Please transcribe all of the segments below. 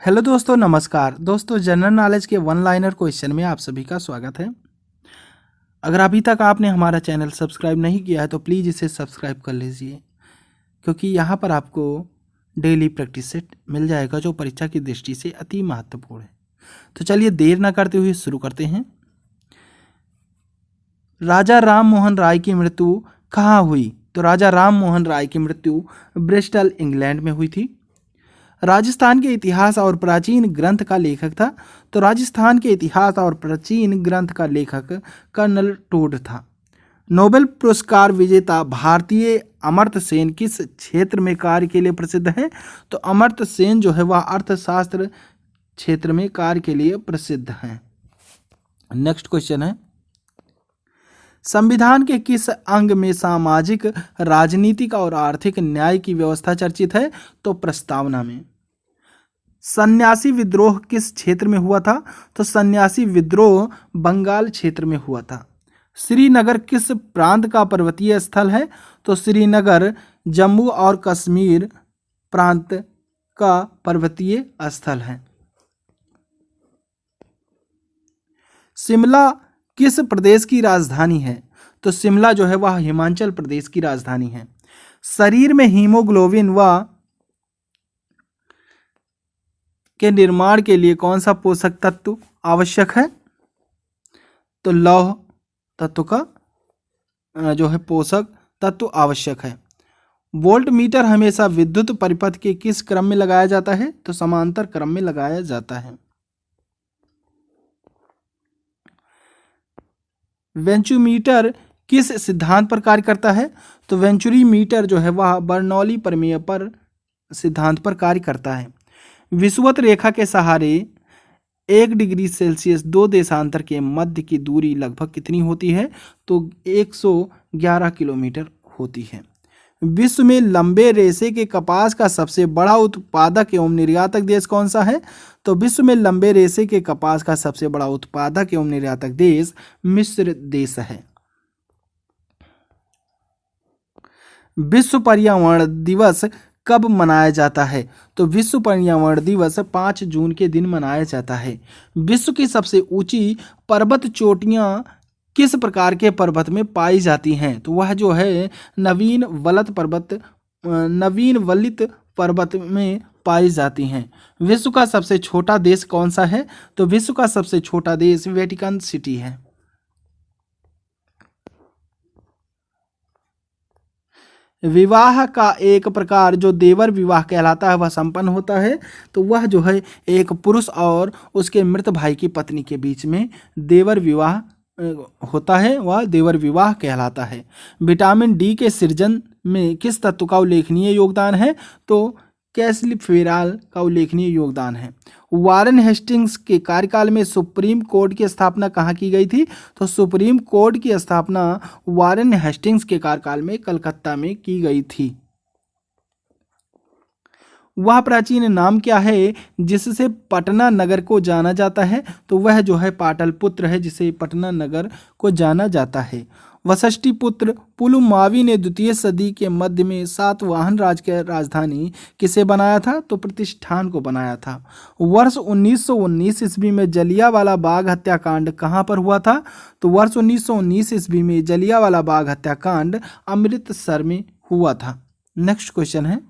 Hello दोस्तों, नमस्कार दोस्तों। जनरल नॉलेज के वन लाइनर क्वेश्चन में आप सभी का स्वागत है। अगर अभी तक आपने हमारा चैनल सब्सक्राइब नहीं किया है तो प्लीज़ इसे सब्सक्राइब कर लीजिए, क्योंकि यहाँ पर आपको डेली प्रैक्टिस सेट मिल जाएगा जो परीक्षा की दृष्टि से अति महत्वपूर्ण है। तो चलिए देर ना करते हुए शुरू करते हैं। राजा राम मोहन राय की मृत्यु कहाँ हुई? तो राजा राम मोहन राय की मृत्यु ब्रिस्टल, इंग्लैंड में हुई थी। राजस्थान के इतिहास और प्राचीन ग्रंथ का लेखक था। तो राजस्थान के इतिहास और प्राचीन ग्रंथ का लेखक कर्नल टोड था। नोबेल पुरस्कार विजेता भारतीय अमर्त्य सेन किस क्षेत्र में कार्य के लिए प्रसिद्ध है? तो अमर्त्य सेन जो है वह अर्थशास्त्र क्षेत्र में कार्य के लिए प्रसिद्ध हैं। नेक्स्ट क्वेश्चन है, संविधान के किस अंग में सामाजिक, राजनीतिक और आर्थिक न्याय की व्यवस्था चर्चित है? तो प्रस्तावना में। सन्यासी विद्रोह किस क्षेत्र में हुआ था? तो सन्यासी विद्रोह बंगाल क्षेत्र में हुआ था। श्रीनगर किस प्रांत का पर्वतीय स्थल है? तो श्रीनगर जम्मू और कश्मीर प्रांत का पर्वतीय स्थल है। शिमला किस प्रदेश की राजधानी है? तो शिमला जो है वह हिमाचल प्रदेश की राजधानी है। शरीर में हीमोग्लोबिन व के निर्माण के लिए कौन सा पोषक तत्व आवश्यक है? तो लौह तत्व का जो है पोषक तत्व आवश्यक है। वोल्ट मीटर हमेशा विद्युत परिपथ के किस क्रम में लगाया जाता है? तो समांतर क्रम में लगाया जाता है। वेंचुमीटर किस सिद्धांत पर कार्य करता है? तो वेंचुरी मीटर जो है वह बर्नौली प्रमेय पर सिद्धांत पर कार्य करता है। विषुवत रेखा के सहारे 1 डिग्री सेल्सियस दो देशांतर के मध्य की दूरी लगभग कितनी होती है? तो 111 किलोमीटर होती है। विश्व में लंबे रेशे के कपास का सबसे बड़ा उत्पादक एवं निर्यातक देश कौन सा है? तो विश्व में लंबे रेशे के कपास का सबसे बड़ा उत्पादक एवं निर्यातक देश मिस्र देश है। विश्व पर्यावरण दिवस कब मनाया जाता है? तो विश्व पर्यावरण दिवस 5 जून के दिन मनाया जाता है। विश्व की सबसे ऊंची पर्वत चोटियां किस प्रकार के पर्वत में पाई जाती हैं? तो वह जो है नवीन वलित पर्वत में पाई जाती हैं। विश्व का सबसे छोटा देश कौन सा है? तो विश्व का सबसे छोटा देश वेटिकन सिटी है। विवाह का एक प्रकार जो देवर विवाह कहलाता है वह संपन्न होता है। तो वह जो है एक पुरुष और उसके मृत भाई की पत्नी के बीच में देवर विवाह होता है, वह देवर विवाह कहलाता है। विटामिन डी के सृजन में किस तत्व का उल्लेखनीय योगदान है? तो कैल्सिफेरॉल का उल्लेखनीय योगदान है। वारेन हेस्टिंग्स के कार्यकाल में सुप्रीम कोर्ट की स्थापना कहाँ की गई थी? तो सुप्रीम कोर्ट की स्थापना वारेन हेस्टिंग्स के कार्यकाल में कलकत्ता में की गई थी। वह प्राचीन नाम क्या है जिससे पटना नगर को जाना जाता है? तो वह जो है पाटलिपुत्र है, जिसे पटना नगर को जाना जाता है। वशिष्ठिपुत्र पुलुमावी ने द्वितीय सदी के मध्य में सातवाहन राज की राजधानी किसे बनाया था? तो प्रतिष्ठान को बनाया था। वर्ष 1919 ईस्वी में जलियांवाला बाग हत्याकांड कहाँ पर हुआ था? तो वर्ष 1919 ईस्वी में जलियांवाला बाग हत्याकांड अमृतसर में हुआ था। नेक्स्ट क्वेश्चन है,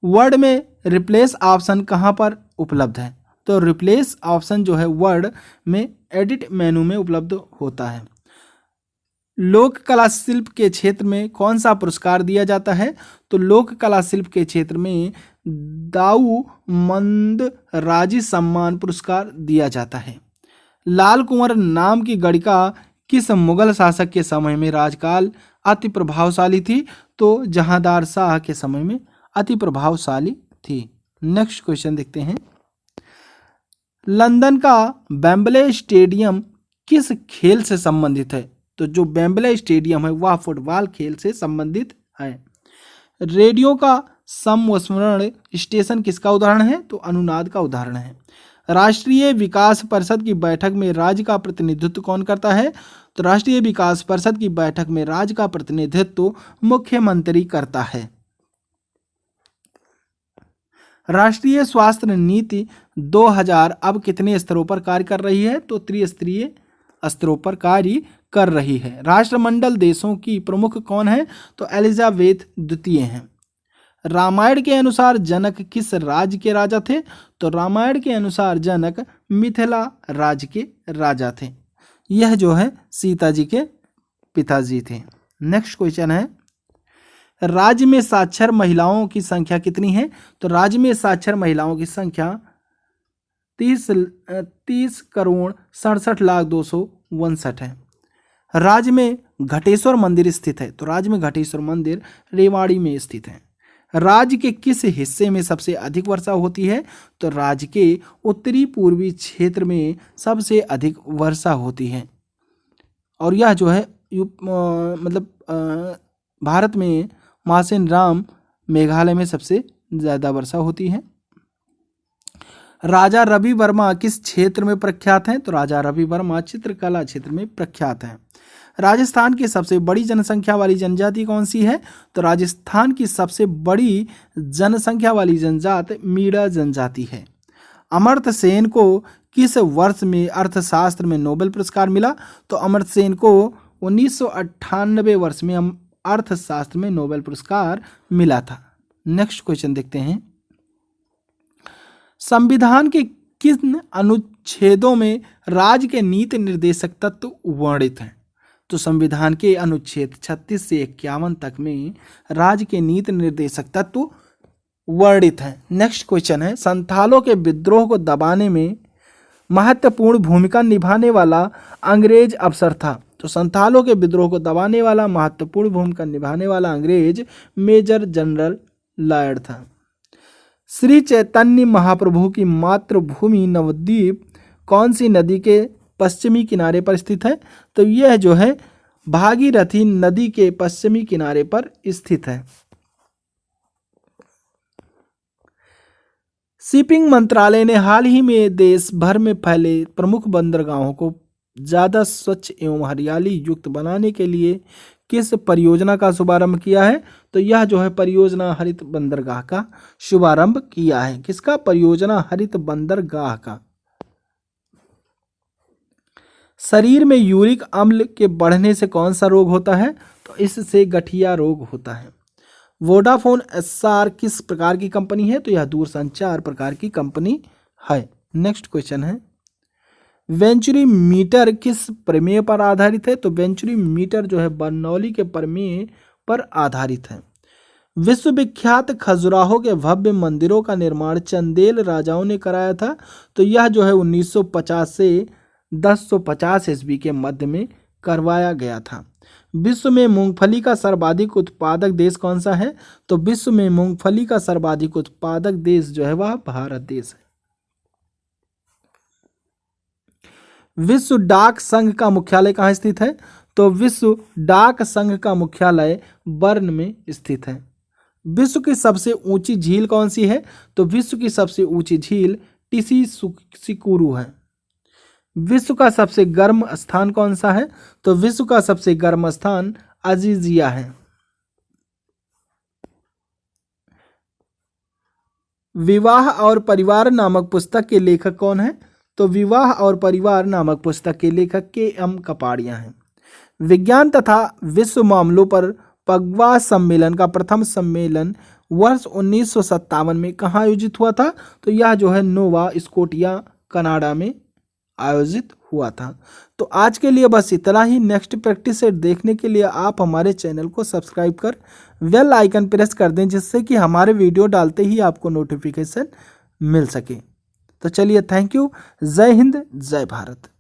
वर्ड में रिप्लेस ऑप्शन कहाँ पर उपलब्ध है? तो रिप्लेस ऑप्शन जो है वर्ड में एडिट मेनू में उपलब्ध होता है। लोक कला शिल्प के क्षेत्र में कौन सा पुरस्कार दिया जाता है? तो लोक कला शिल्प के क्षेत्र में दाऊ मंदराजी सम्मान पुरस्कार दिया जाता है। लाल कुंवर नाम की गणिका किस मुगल शासक के समय में राजकाल अति प्रभावशाली थी? तो जहांदार शाह के समय में अति प्रभावशाली थी। नेक्स्ट क्वेश्चन देखते हैं, लंदन का वेम्बले स्टेडियम किस खेल से संबंधित है? तो जो वेम्बले स्टेडियम है वह फुटबॉल खेल से संबंधित है। रेडियो का समस्वरण स्टेशन किसका उदाहरण है? तो अनुनाद का उदाहरण है। राष्ट्रीय विकास परिषद की बैठक में राज्य का प्रतिनिधित्व कौन करता है? तो राष्ट्रीय विकास परिषद की बैठक में राज्य का प्रतिनिधित्व मुख्यमंत्री करता है। राष्ट्रीय स्वास्थ्य नीति 2000 अब कितने स्तरों पर कार्य कर रही है? तो त्रिस्तरीय स्तरों पर कार्य कर रही है। राष्ट्रमंडल देशों की प्रमुख कौन है? तो एलिजाबेथ द्वितीय हैं। रामायण के अनुसार जनक किस राज्य के राजा थे? तो रामायण के अनुसार जनक मिथिला राज्य के राजा थे। यह जो है सीता जी के पिताजी थे। नेक्स्ट क्वेश्चन है, राज्य में साक्षर महिलाओं की संख्या कितनी है? तो राज्य में साक्षर महिलाओं की संख्या 30,67,62,59 है। राज्य में घटेश्वर मंदिर स्थित है? तो राज्य में घटेश्वर मंदिर रेवाड़ी में स्थित है। राज्य के किस हिस्से में सबसे अधिक वर्षा होती है? तो राज्य के उत्तरी पूर्वी क्षेत्र में सबसे अधिक वर्षा होती है। और यह जो है भारत में मासेनराम मेघालय में सबसे ज़्यादा वर्षा होती है। राजा रवि वर्मा किस क्षेत्र में प्रख्यात हैं? तो राजा रवि वर्मा चित्रकला क्षेत्र में प्रख्यात हैं। राजस्थान की सबसे बड़ी जनसंख्या वाली जनजाति कौन सी है? तो राजस्थान की सबसे बड़ी जनसंख्या वाली जनजाति मीणा जनजाति है। अमर्त्य सेन को किस वर्ष में अर्थशास्त्र में नोबेल पुरस्कार मिला? तो अमर्त्य सेन को 1998 वर्ष में अर्थशास्त्र में नोबेल पुरस्कार मिला था। नेक्स्ट क्वेश्चन देखते हैं, संविधान के किन अनुच्छेदों में राज्य के नीति निर्देशक तत्व वर्णित हैं? तो संविधान के अनुच्छेद 36 से 51 तक में राज्य के नीति निर्देशक तत्व वर्णित हैं। नेक्स्ट क्वेश्चन है, संथालों के विद्रोह को दबाने में महत्वपूर्ण भूमिका निभाने वाला अंग्रेज अफसर था? तो संथालों के विद्रोह को दबाने वाला महत्वपूर्ण भूमिका निभाने वाला अंग्रेज मेजर जनरल लॉयड था। श्री चैतन्य महाप्रभु की मातृभूमि नवद्वीप कौन सी नदी के पश्चिमी किनारे पर स्थित है? तो यह जो है भागीरथी नदी के पश्चिमी किनारे पर स्थित है। शिपिंग मंत्रालय ने हाल ही में देश भर में फैले प्रमुख बंदरगाहों को ज़्यादा स्वच्छ एवं हरियाली युक्त बनाने के लिए किस परियोजना का शुभारंभ किया है? तो यह जो है परियोजना हरित बंदरगाह का शुभारंभ किया है। किसका? परियोजना हरित बंदरगाह का। शरीर में यूरिक अम्ल के बढ़ने से कौन सा रोग होता है? तो इससे गठिया रोग होता है। वोडाफोन एसआर किस प्रकार की कंपनी है? तो यह दूरसंचार प्रकार की कंपनी है। नेक्स्ट क्वेश्चन है, वेंचुरी मीटर किस प्रमेय पर आधारित है? तो वेंचुरी मीटर जो है बर्नौली के प्रमेय पर आधारित है। विश्वविख्यात खजुराहो के भव्य मंदिरों का निर्माण चंदेल राजाओं ने कराया था। तो यह जो है 1950 से 1050 ईस्वी के मध्य में करवाया गया था। विश्व में मूंगफली का सर्वाधिक उत्पादक देश कौन सा है? तो विश्व में मूंगफली का सर्वाधिक उत्पादक देश जो है वह भारत देश है। विश्व डाक संघ का मुख्यालय कहाँ स्थित है? तो विश्व डाक संघ का मुख्यालय बर्न में स्थित है। विश्व की सबसे ऊंची झील कौन सी है? तो विश्व की सबसे ऊंची झील टिसीसिकुरु है। विश्व का सबसे गर्म स्थान कौन सा है? तो विश्व का सबसे गर्म स्थान अजीजिया है। विवाह और परिवार नामक पुस्तक के लेखक कौन है? तो विवाह और परिवार नामक पुस्तक के लेखक के.एम. कपाड़िया हैं। विज्ञान तथा विश्व मामलों पर पगवा सम्मेलन का प्रथम सम्मेलन वर्ष 1957 में कहाँ आयोजित हुआ था? तो यह जो है नोवा स्कोटिया कनाडा में आयोजित हुआ था। तो आज के लिए बस इतना ही। नेक्स्ट प्रैक्टिस सेट देखने के लिए आप हमारे चैनल को सब्सक्राइब कर बेल आइकन प्रेस कर दें, जिससे कि हमारे वीडियो डालते ही आपको नोटिफिकेशन मिल सके। तो चलिए, थैंक यू। जय हिंद, जय भारत।